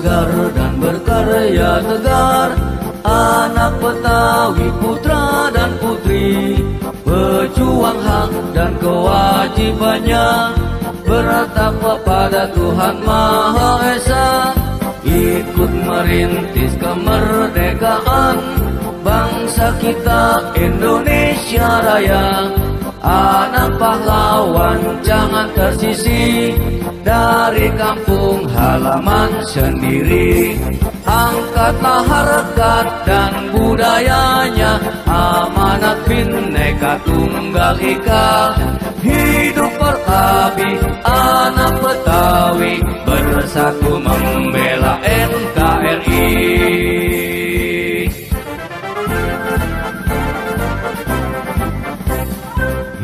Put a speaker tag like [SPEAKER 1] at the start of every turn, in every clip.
[SPEAKER 1] segar dan berkarya tegar, anak Betawi putra dan putri, pejuang hak dan kewajibannya, bertakwa pada Tuhan Maha Esa, ikut merintis kemerdekaan bangsa kita Indonesia Raya. Anak pahlawan jangan tersisih dari kampung halaman sendiri. Angkatlah harkat dan budayanya, amanat Bhinneka Tunggal Ika. Hidup Pertabi, anak Betawi, bersatu membela NKRI.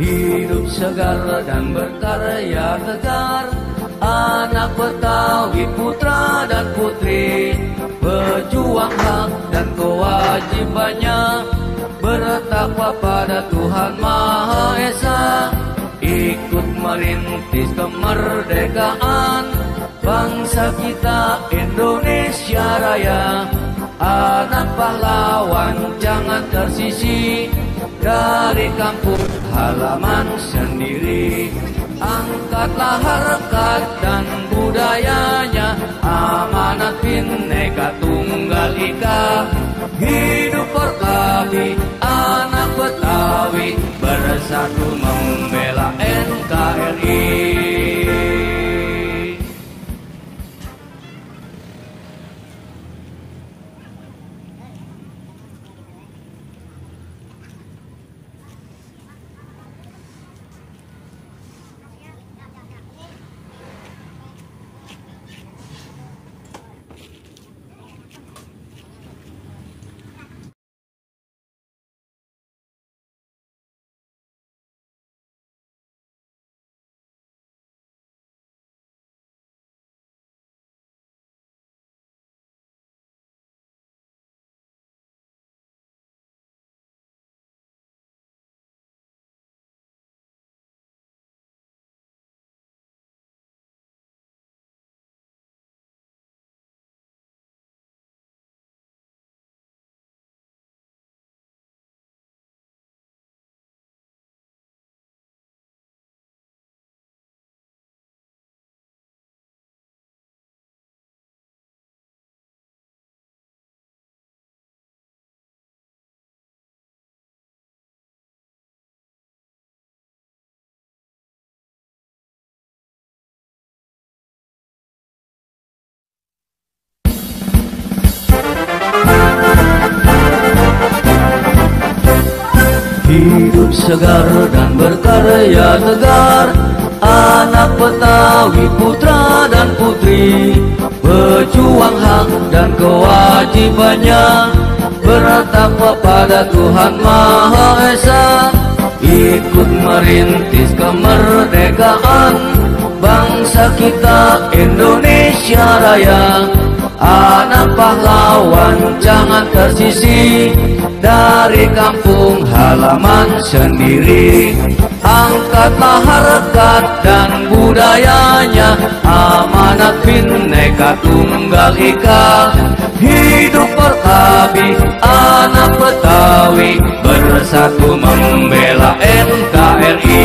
[SPEAKER 1] Hidup segar dan berkarya tegar, anak Betawi putra dan putri, pejuang hak dan kewajibannya, bertakwa pada Tuhan Maha Esa, ikut merintis kemerdekaan bangsa kita Indonesia Raya. Anak pahlawan jangan tersisih dari kampung halaman sendiri. Angkatlah harkat dan budayanya, amanat Bhinneka Tunggal Ika. Hidup Pertabi, anak Betawi, bersatu membela NKRI. Hidup segar dan berkarya tegar, anak Betawi putra dan putri, pejuang hak dan kewajibannya, bertakwa pada Tuhan Maha Esa, ikut merintis kemerdekaan bangsa kita Indonesia Raya. Anak pahlawan jangan tersisih dari kampung halaman sendiri. Angkatlah harkat dan budayanya, amanat Bhinneka Tunggal Ika. Hidup Pertabi, anak Betawi, bersatu membela NKRI.